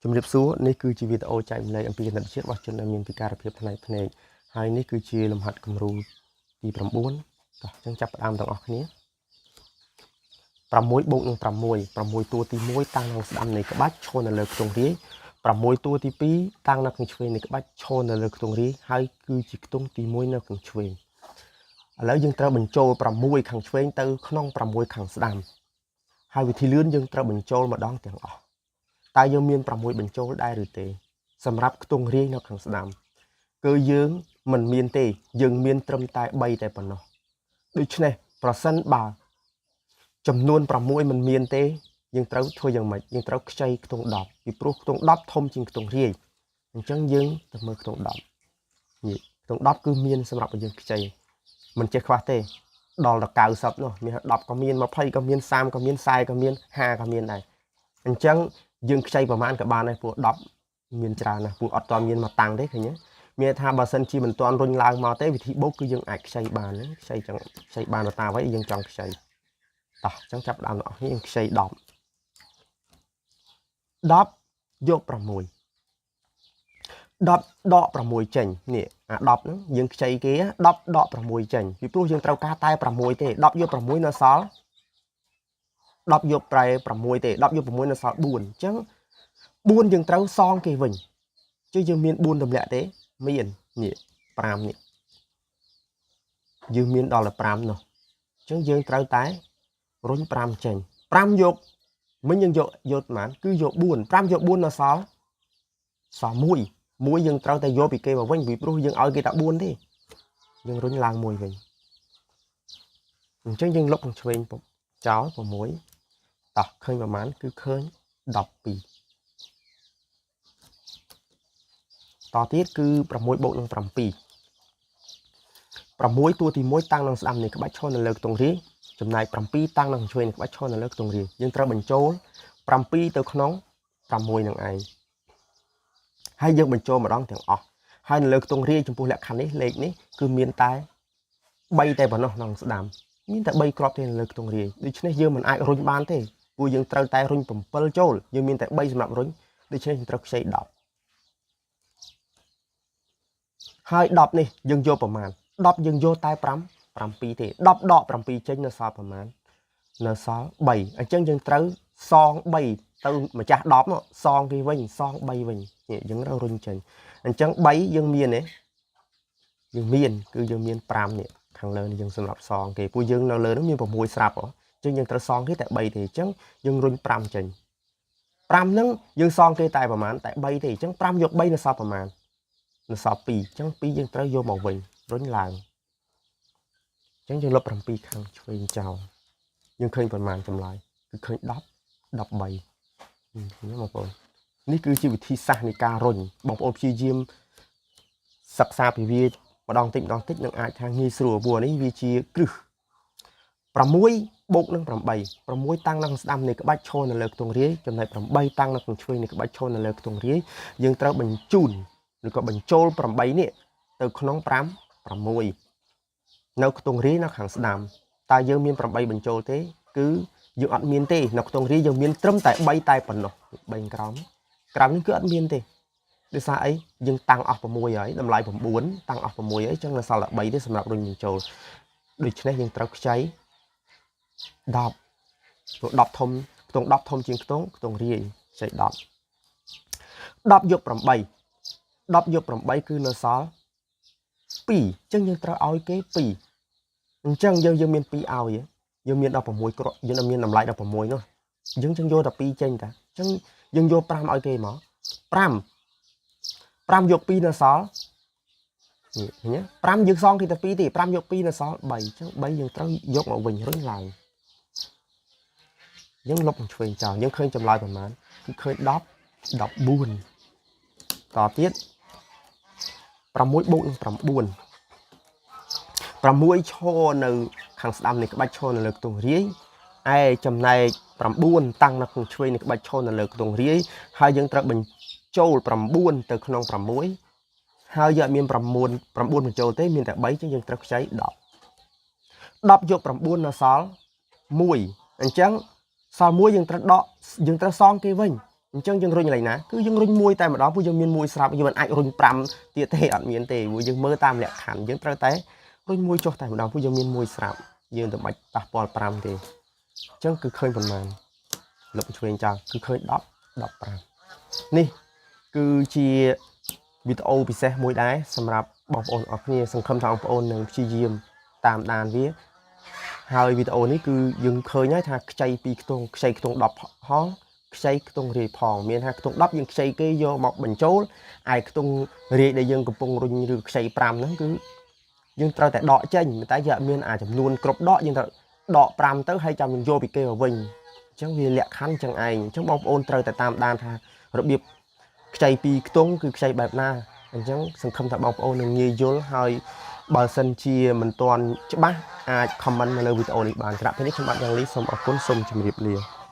ជំរាបសួរនេះគឺជាវីដេអូចែកម្លែកអំពីគណិតវិទ្យារបស់ជនដែលមានពិការភាពផ្នែកភ្នែកហើយនេះគឺជាលំហាត់គំរូទី9តោះអញ្ចឹងចាប់ផ្ដើមទាំងអស់គ្នា6បូកនឹង6តួទី1តាំងនៅស្ដាំនៃក្បាច់ឈរនៅលើខ្ទង់រាយ6តួទី2តាំងនៅខាងឆ្វេងនៃក្បាច់ឈរនៅលើខ្ទង់រាយហើយគឺជាខ្ទង់ទី1នៅខាងឆ្វេងឥឡូវយើងត្រូវបញ្ចូល6ខាងឆ្វេងទៅក្នុង6ខាងស្ដាំហើយវិធីលឿនយើងត្រូវបញ្ចូលម្ដងទាំងអស់តើយើងមាន6បញ្ចូលដែរឬទេសម្រាប់ខ្ទង់រាយនៅខាងស្ដាំគឺយើងមិនមានទេយើងមានត្រឹមតែ3តែប៉ុណ្ណោះដូច្នេះប្រសិនបើចំនួន6មិនមានទេយើងត្រូវធ្វើយ៉ាងម៉េចយើងត្រូវខ្ចីខ្ទង់10ពីព្រោះខ្ទង់10ធំជាងខ្ទង់រាយអញ្ចឹងយើងទៅមើលខ្ទង់10នេះខ្ទង់10គឺមានសម្រាប់ឲ្យយើងខ្ចីមិនចេះខ្វះទេដល់ដល់90នោះមាន10ក៏មាន20ក៏មាន30ក៏មាន40ក៏មាន50ក៏មានដែរអញ្ចឹងយើងខ្ចីប្រមាណក៏បានដែរព្រោះ10មានច្រើនណាស់ព្រោះអត់ទាន់មានមកតាំងទេឃើញទេមានថាបើសិនជាមិនទាន់រុញឡើងមកទេវិធីបូកគឺយើងអាចខ្ចីបានខ្ចីចឹងខ្ចីបានតាមអ្វីយើងចង់ខ្ចីតោះអញ្ចឹងចាប់ដើមរបស់យើងខ្ចី10យក6 10ដក6ចេញនេះអា10ហ្នឹងយើងខ្ចីគេ10ដក6ចេញពីព្រោះយើងត្រូវការតែ6ទេ10យក6នៅសល់10យកប្រែ6ទេ10យក6នៅសល់4អញ្ចឹង4យើងត្រូវសងគេវិញchứយើងមាន4ទម្លាក់ទេមាននេះ5នេះយើងមានដល់តែ5នោះអញ្ចឹងយើងត្រូវតែរុញ5ចេញ5យកមិញយើងយកប៉ុន្មានគឺយក4 5យក4នៅសល់1យើងត្រូវតែយកពីគេមកវិញពីព្រោះយើងឲ្យគេតែ4ទេយើងរុញឡើង1វិញអញ្ចឹងយើងលុបខាងឆ្វេងចោល6តោះឃើញប្រហែលគឺឃើញ12តទៀតគឺ6បូកនឹង7 6តួទី1តាំងនឹងស្ដាំនៃក្បាច់ឈរនៅលើខ្ទង់រាយចំណែក7តាំងនឹងឆ្វេងនៃក្បាច់ឈរនៅលើខ្ទង់រាយយើងត្រូវបញ្ចូល7ទៅក្នុង6នឹងឯងហើយយើងបញ្ចូលម្ដងទាំងអស់ហើយនៅលើខ្ទង់រាយចំពោះលក្ខខណ្ឌនេះលេខនេះគឺមានតែ3តែប៉ុណ្ណោះក្នុងស្ដាំមានតែ3គ្រាប់ទេនៅលើខ្ទង់រាយដូច្នេះយើងមិនអាចរុញបានទេព្រោះយើងត្រូវតែរុញ7ចូលយើងមានតែ3សម្រាប់រុញដូច្នេះយើងត្រូវខ្ចី10ហើយ10នេះយើងយកប្រមាណ10យើងយកតែ7ទេ10ដក7ចេញនៅសល់ប្រមាណនៅសល់3អញ្ចឹងយើងត្រូវសង3ទៅម្ចាស់10នោះសងគេវិញសង3វិញនេះយើងត្រូវរុញចេញអញ្ចឹង3យើងមានទេយើងមានគឺយើងមាន5នេះខាងលើនេះយើងសម្រាប់សងគេព្រោះយើងនៅលើនោះមាន6ស្រាប់ហ៎អញ្ចឹងយើងត្រូវសងគេតែ3ទេអញ្ចឹងយើងរុញ5ចេញ5ហ្នឹងយើងសងគេតែប្រមាណតែ3ទេអញ្ចឹង5យក3នៅសល់ប្រមាណនៅសល់2អញ្ចឹង2យើងត្រូវយកមកវិញរុញឡើងអញ្ចឹងយើងលុប7ខាងឆ្វេងចោលយើងឃើញប្រមាណចម្លើយគឺឃើញ10 13បងប្អូននេះគឺជាវិធីសាស្ត្រនៃការរុញបងប្អូនព្យាយាមសិក្សាពីវាម្ដងតិចនឹងអាចថាងាយស្រួលព្រោះនេះវាជាគ្រឹះ6បូកនឹង8 6តាំងនៅស្ដាំនៃក្បាច់ឈរនៅលើខ្ទង់រាយចំណែក8តាំងនៅខាងឆ្វេងនៃក្បាច់ឈរនៅលើខ្ទង់រាយយើងត្រូវបញ្ជូនឬក៏បញ្ចូល8នេះទៅក្នុង5 6នៅខ្ទង់រាយនៅខាងស្ដាំតើយើងមាន8បញ្ចូលទេគឺយើងអត់មានទេនៅខ្ទង់រាយយើងមានត្រឹមតែ3តែប៉ុណ្ណោះ3ក្រោមនេះគឺអត់មានទេដោយសារអីយើងតាំងអស់6ហើយតម្លៃ9តាំងអស់6ហើយចឹងនៅសល់តែ3ទេសម្រាប់រុញបញ្ចូលដូច្នេះយើងត្រូវខ្ចី10ព្រោះ10ធំខ្ទង់10ធំជាងខ្ទង់រាយខ្ចី10យក8 10យក8គឺនៅសល់2អញ្ចឹងយើងត្រូវឲ្យគេ2អញ្ចឹងយើងមាន2ឲ្យយើងមាន16គ្រាប់យើងមានតម្លៃ16នោះយើងចឹងយកតែ2ចេញតាអញ្ចឹងយើងយក5ឲ្យគេមក5យក2នៅសល់នេះឃើញទេ5យើងសងគេតែ2ទេ5យក2នៅសល់3អញ្ចឹង3យើងត្រូវយកមកវិញរុញឡើងយើងលុបឆ្វេងចោលយើងឃើញចម្លើយប្រមាណគឺឃើញ10 14តទៀត6បូកនឹង9 6ឈរនៅខាងស្ដាំនៃក្បាច់ឈរនៅលើខ្ទង់រាយឯចំណែក9តាំងនៅខាងឆ្វេងនៃក្បាច់ឈរនៅលើខ្ទង់រាយហើយយើងត្រូវបញ្ចូល9ទៅក្នុង6ហើយយើងអត់មាន9បញ្ចូលទេមានតែ3អញ្ចឹងយើងត្រូវខ្ចី10យក9នៅសល់1អញ្ចឹងសល់1យើងត្រូវសងគេវិញ អញ្ចឹងយើងរុញកន្លែងណាគឺយើងរុញមួយតែម្ដងពួកយើងមានមួយស្រាប់យើងមិនអាចរុញ5ទៀតទេអត់មានទេព្រោះយើងមើលតាមលក្ខខណ្ឌយើងត្រូវតែរុញមួយចុះតែម្ដងពួកយើងមានមួយស្រាប់យើងទៅបាច់ប៉ះពាល់5ទេអញ្ចឹងគឺឃើញប៉ុន្មានលុបឆ្វេងចោលគឺឃើញ10 15នេះគឺជាវីដេអូពិសេសមួយដែរសម្រាប់បងប្អូនអរគ្នាសង្ឃឹមថាបងប្អូននឹងព្យាយាមតាមដានវាហើយវីដេអូនេះគឺយើងឃើញហើយថាខ្ចី2ខ្ទង់ខ្ចីខ្ទង់10ផងខ្ចីខ្ទង់រាយផងមានថាខ្ទង់10យើងខ្ចីគេយកមកបញ្ចូលឯខ្ទង់រាយដែលយើងកំពុងរុញឬខ្ចី5ហ្នឹងគឺយើងត្រូវតែដកចេញតែយើងអត់មានអាចំនួនគ្រប់ដកយើងត្រូវដក5ទៅហើយចាំយើងយកពីគេមកវិញអញ្ចឹងវាលក្ខខណ្ឌចឹងឯងអញ្ចឹងបងប្អូនត្រូវតែតាមដានថារបៀបខ្ចី2ខ្ទង់គឺខ្ចីបែបណាអញ្ចឹងសង្ឃឹមថាបងប្អូននឹងងាយយល់ហើយបើសិនជាមិនទាន់ច្បាស់អាច comment នៅលើវីដេអូនេះបានសម្រាប់ពេលនេះខ្ញុំបាទយ៉ាងលីសូមអរគុណសូមជម្រាបលា